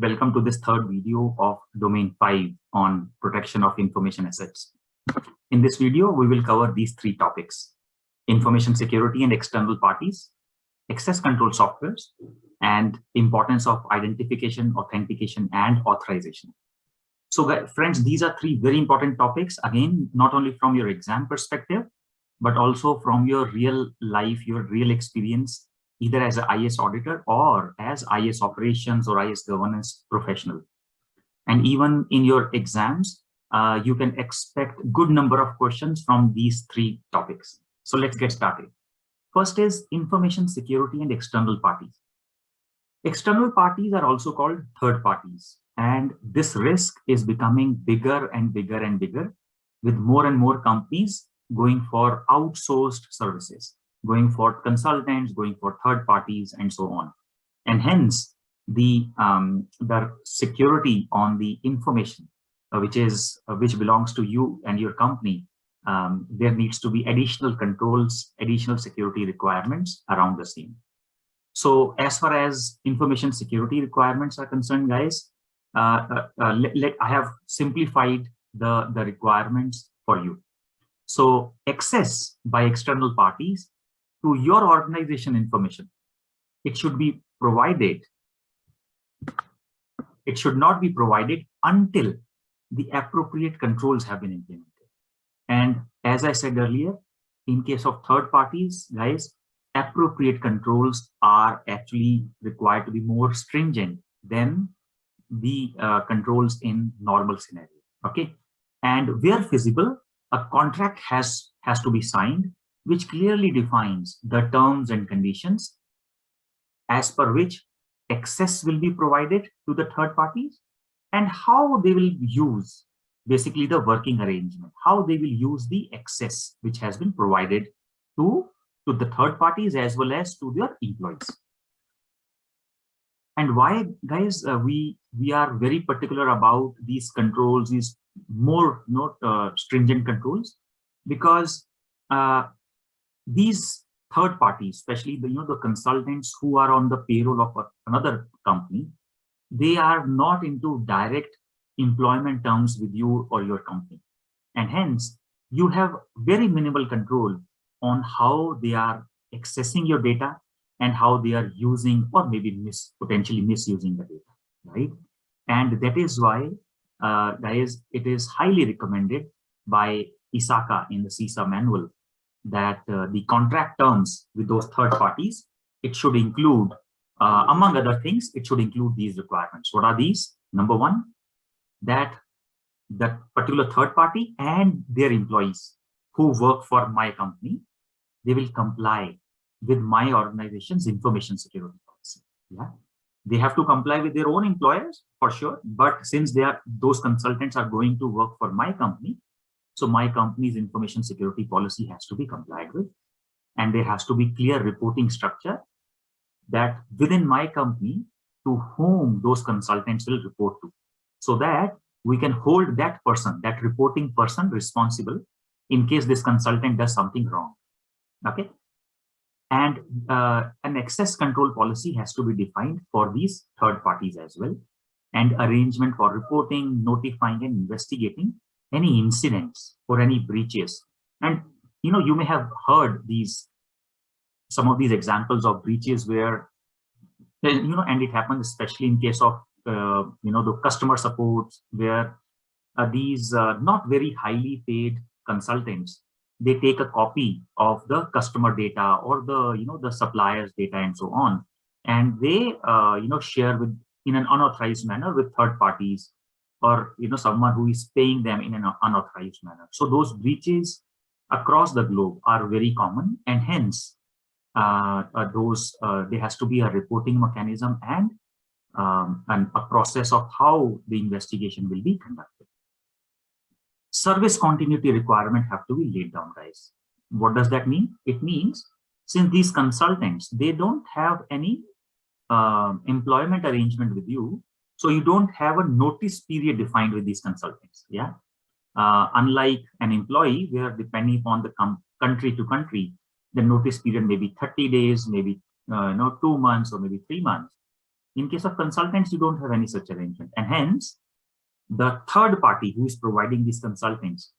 Welcome to this third video of Domain 5 on protection of information assets. In this video, we will cover these three topics: information security and external parties, access control softwares, and importance of identification, authentication, and authorization. So friends, these are three very important topics, again, not only from your exam perspective, but also from your real life, your real experience, either as an IS auditor or as IS operations or IS governance professional. And even in your exams, you can expect good number of questions from these three topics. So let's get started. First is information security and external parties. External parties are also called third parties. And this risk is becoming bigger and bigger and bigger, with more and more companies going for outsourced services, going for consultants, going for third parties, and so on. And hence, the security on the information, which belongs to you and your company, there needs to be additional controls, additional security requirements around the same. So as far as information security requirements are concerned, guys, I have simplified the requirements for you. So access by external parties to your organization information, it should be provided. It should not be provided until the appropriate controls have been implemented. And as I said earlier, in case of third parties, guys, appropriate controls are actually required to be more stringent than the controls in normal scenario. Okay, and where feasible, a contract has to be signed, which clearly defines the terms and conditions as per which access will be provided to the third parties and how they will use basically the working arrangement, how they will use the access which has been provided to the third parties as well as to their employees. And why, guys, we are very particular about these controls, these more stringent controls, because these third parties, especially the consultants who are on the payroll of another company, they are not into direct employment terms with you or your company, and hence you have very minimal control on how they are accessing your data and how they are using or maybe potentially misusing the data, right? And that is why, guys, it is highly recommended by ISACA in the CISA manual that the contract terms with those third parties, it should include, among other things, it should include these requirements. What are these? Number one, that that particular third party and their employees who work for my company, they will comply with my organization's information security policy. Yeah, they have to comply with their own employers for sure, but since those consultants are going to work for my company, so my company's information security policy has to be complied with, and there has to be clear reporting structure that within my company to whom those consultants will report to, so that we can hold that person, that reporting person, responsible in case this consultant does something wrong. Okay. And an access control policy has to be defined for these third parties as well, and arrangement for reporting, notifying, and investigating any incidents or any breaches. And you may have heard some of these examples of breaches where and it happens especially in case of the customer support, where these not very highly paid consultants, they take a copy of the customer data or the suppliers data and so on, and they share in an unauthorized manner with third parties, or someone who is paying them in an unauthorized manner. So those breaches across the globe are very common, and hence there has to be a reporting mechanism and a process of how the investigation will be conducted. Service continuity requirement have to be laid down, guys. What does that mean? It means since these consultants, they don't have any employment arrangement with you, so you don't have a notice period defined with these consultants. Yeah, unlike an employee, where depending upon the country to country, the notice period may be 30 days, maybe 2 months, or maybe 3 months. In case of consultants, you don't have any such arrangement. And hence, the third party who is providing these consultants,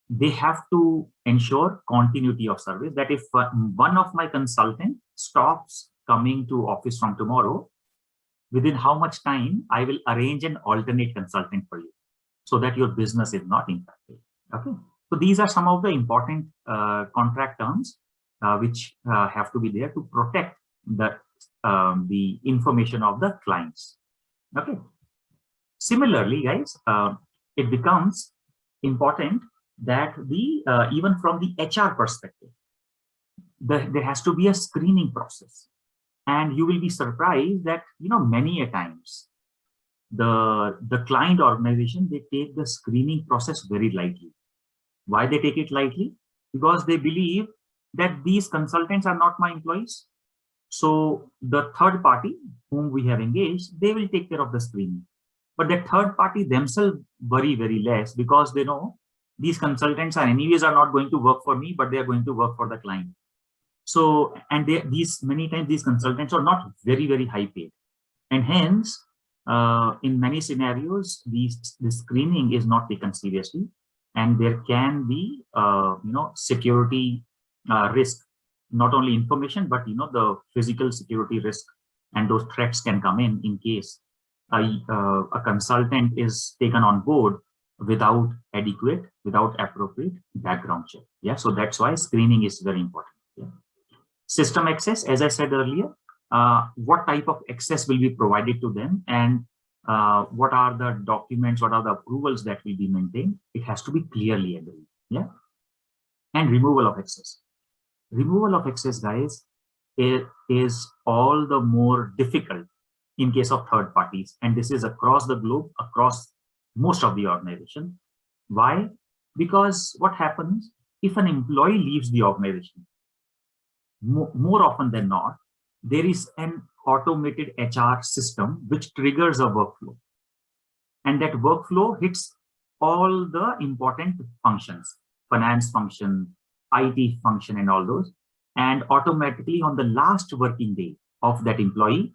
they have to ensure continuity of service, that if one of my consultant stops coming to office from tomorrow, within how much time I will arrange an alternate consultant for you so that your business is not impacted. Okay. So these are some of the important contract terms which have to be there to protect the information of the clients. Okay. Similarly, guys, it becomes important that even from the HR perspective, there has to be a screening process. And you will be surprised that, many a times the client organization, they take the screening process very lightly. Why they take it lightly? Because they believe that these consultants are not my employees. So the third party whom we have engaged, they will take care of the screening. But the third party themselves worry very less, because they know these consultants are anyways are not going to work for me, but they are going to work for the client. So, and many times these consultants are not very, very high paid. And hence, in many scenarios, the screening is not taken seriously. And there can be, security risk, not only information, but, the physical security risk, and those threats can come in case a consultant is taken on board without appropriate background check. Yeah, so that's why screening is very important. Yeah. System access, as I said earlier, what type of access will be provided to them, and what are the documents, what are the approvals that will be maintained. It has to be clearly agreed. Yeah. And removal of access. Removal of access, guys, is all the more difficult in case of third parties. And this is across the globe, across most of the organization. Why? Because what happens if an employee leaves the organization? More often than not, there is an automated HR system which triggers a workflow. And that workflow hits all the important functions, finance function, IT function, and all those. And automatically on the last working day of that employee,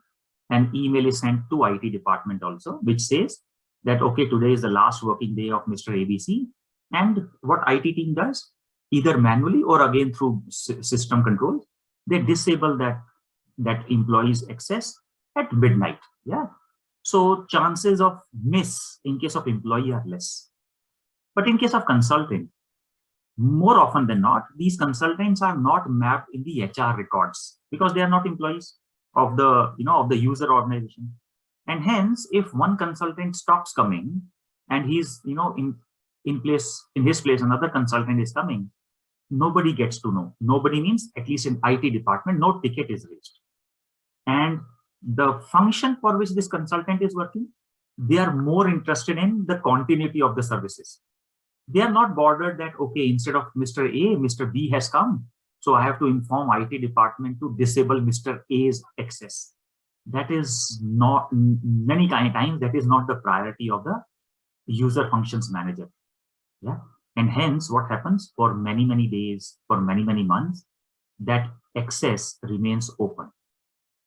an email is sent to IT department also, which says that, okay, today is the last working day of Mr. ABC. And what IT team does, either manually or again through system controls, they disable that employee's access at midnight. Yeah. So chances of miss in case of employee are less. But in case of consultant, more often than not, these consultants are not mapped in the HR records because they are not employees of the user organization. And hence, if one consultant stops coming and he's in his place another consultant is coming, nobody gets to know. Nobody means, at least in IT department, no ticket is raised. And the function for which this consultant is working, they are more interested in the continuity of the services. They are not bothered that, okay, instead of Mr. A, Mr. B has come, so I have to inform IT department to disable Mr. A's access. That is not, many times, that is not the priority of the user functions manager. Yeah. And hence what happens for many, many days, for many, many months, that access remains open,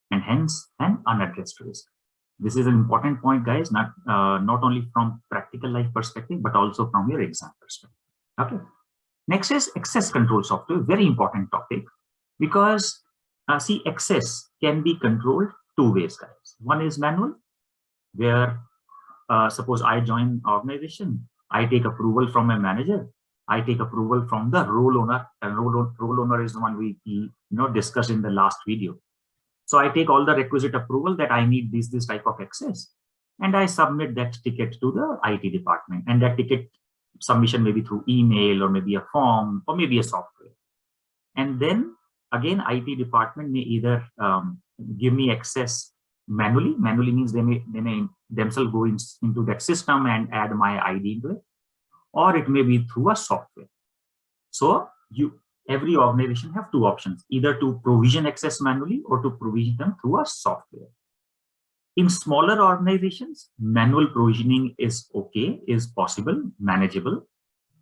and hence an unaddressed risk. This is an important point, guys, not only from practical life perspective, but also from your exam perspective. Okay. Next is access control software, very important topic, because see, access can be controlled two ways, guys. One is manual, where suppose I join organization, I take approval from my manager, I take approval from the role owner, and role owner is the one we discussed in the last video. So I take all the requisite approval that I need this type of access, and I submit that ticket to the IT department. And that ticket submission may be through email, or maybe a form, or maybe a software. And then again, IT department may either give me access manually. Manually means they may themselves go into that system and add my ID into it, or it may be through a software. So every organization have two options, either to provision access manually or to provision them through a software. In smaller organizations, manual provisioning is okay, is possible, manageable.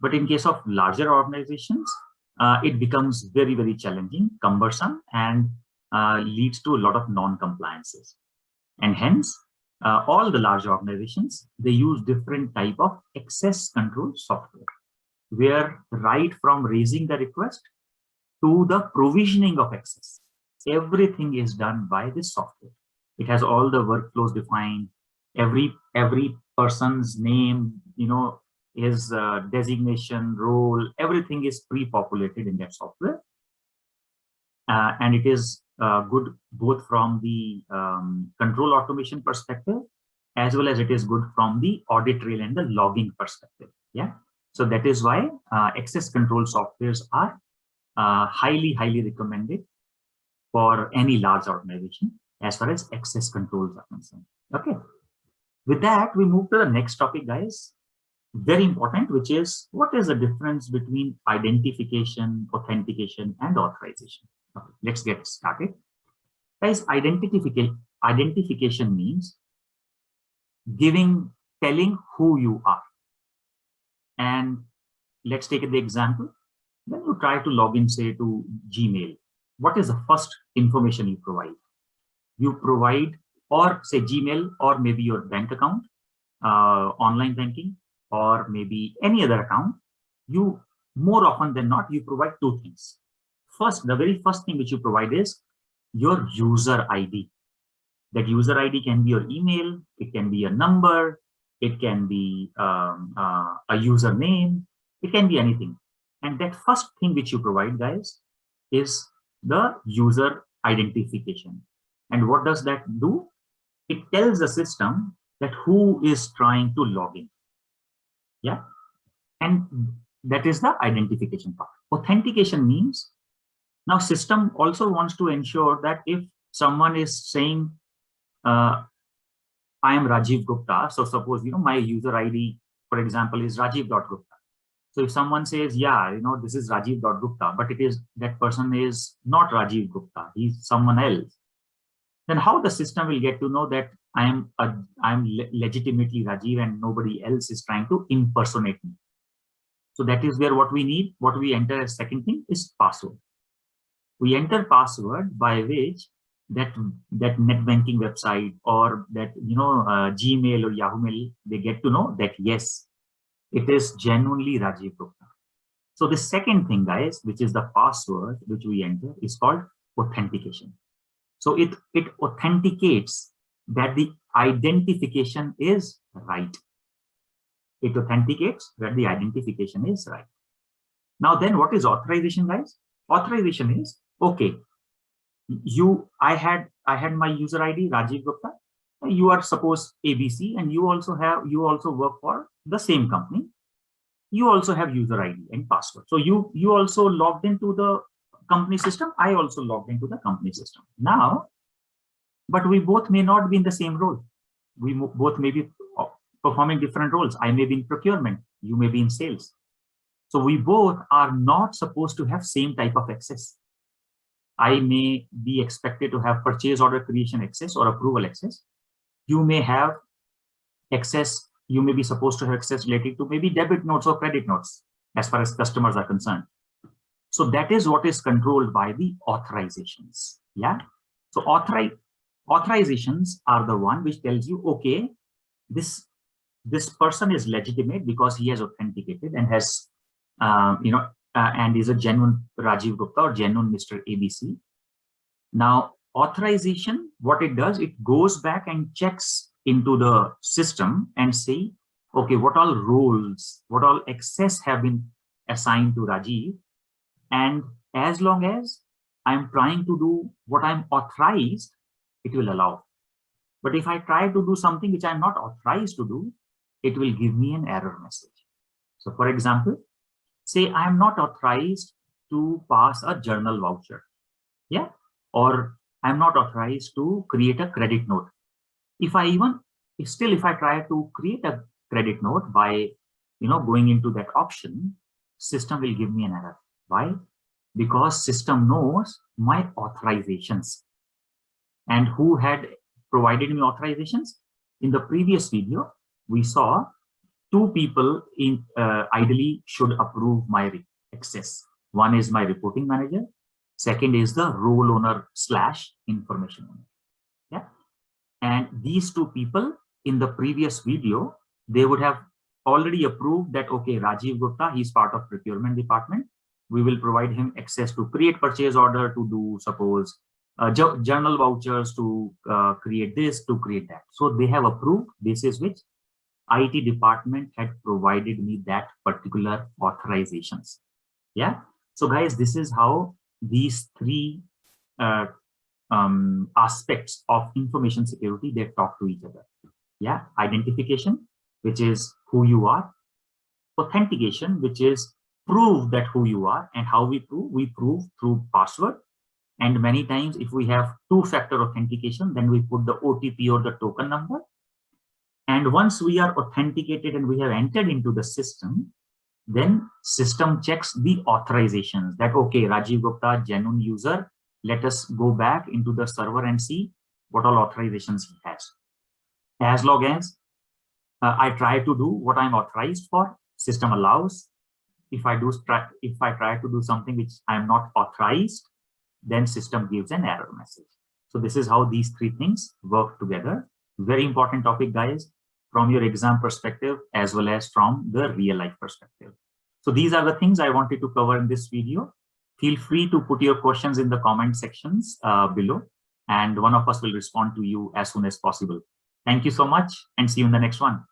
But in case of larger organizations, it becomes very, very challenging, cumbersome, and leads to a lot of non-compliances. And hence, all the large organizations, they use different type of access control software, where right from raising the request to the provisioning of access, everything is done by this software. It has all the workflows defined, every person's name, his designation, role, everything is pre-populated in that software. And it is good both from the control automation perspective, as well as it is good from the audit trail and the logging perspective. Yeah. So that is why access control softwares are highly recommended for any large organization as far as access controls are concerned. Okay. With that, we move to the next topic, guys. Very important, which is what is the difference between identification, authentication, and authorization. Okay, let's get started. Guys, identification means telling who you are. And let's take the example. When you try to log in, say, to Gmail, what is the first information you provide? You provide, or say Gmail, or maybe your bank account, online banking, or maybe any other account. You, more often than not, you provide two things. First, the very first thing which you provide is your user ID. That user ID can be your email, it can be a number, it can be a username, it can be anything. And that first thing which you provide, guys, is the user identification. And what does that do? It tells the system that who is trying to log in. Yeah. And that is the identification part. Authentication means now system also wants to ensure that if someone is saying, I am Rajiv Gupta. So suppose, my user ID, for example, is Rajiv.Gupta. So if someone says, yeah, this is Rajiv.Gupta, but it is that person is not Rajiv Gupta, he's someone else. Then how the system will get to know that I'm legitimately Rajiv and nobody else is trying to impersonate me? So that is where what we need, what we enter as second thing is password. We enter password by which that net banking website or that Gmail or Yahoo Mail, they get to know that yes, it is genuinely Rajiv Gupta. So the second thing, guys, which is the password which we enter, is called authentication. So it authenticates that the identification is right. It authenticates that the identification is right. Now then, what is authorization, guys? Authorization is, okay, I had my user ID Rajiv Gupta. You are suppose ABC, and you also work for the same company. You also have user ID and password. So you also logged into the company system. I also logged into the company system. Now, but we both may not be in the same role. We both may be performing different roles. I may be in procurement. You may be in sales. So we both are not supposed to have same type of access. I may be expected to have purchase order creation access or approval access. You may have access, you may be supposed to have access related to maybe debit notes or credit notes as far as customers are concerned. So that is what is controlled by the authorizations. Yeah. So authorizations are the one which tells you, okay, this person is legitimate because he has authenticated and has, and is a genuine Rajiv Gupta or genuine Mr. ABC. Now, authorization, what it does, it goes back and checks into the system and say, okay, what all roles, what all access have been assigned to Rajiv. And as long as I'm trying to do what I'm authorized, it will allow. But if I try to do something which I'm not authorized to do, it will give me an error message. So for example, say I'm not authorized to pass a journal voucher. Yeah. Or I'm not authorized to create a credit note. If I try to create a credit note by, going into that option, system will give me an error. Why? Because system knows my authorizations. And who had provided me authorizations? In the previous video, we saw two people ideally should approve my access. One is my reporting manager. Second is the role owner / information owner. Yeah. And these two people in the previous video, they would have already approved that, okay, Rajiv Gupta, he's part of procurement department. We will provide him access to create purchase order, to do, suppose, journal vouchers, to create this, to create that. So they have approved, basis which IT department had provided me that particular authorizations. Yeah. So guys, this is how these three aspects of information security, they talk to each other. Yeah. Identification, which is who you are. Authentication, which is prove that who you are. And how we prove through password. And many times if we have two-factor authentication, then we put the OTP or the token number. And once we are authenticated and we have entered into the system, then system checks the authorizations that, okay, Rajiv Gupta, genuine user, let us go back into the server and see what all authorizations he has. As long as I try to do what I'm authorized for, system allows. If I try to do something which I'm not authorized, then system gives an error message. So this is how these three things work together. Very important topic, guys, from your exam perspective, as well as from the real life perspective. So these are the things I wanted to cover in this video. Feel free to put your questions in the comment sections below, and one of us will respond to you as soon as possible. Thank you so much, and see you in the next one.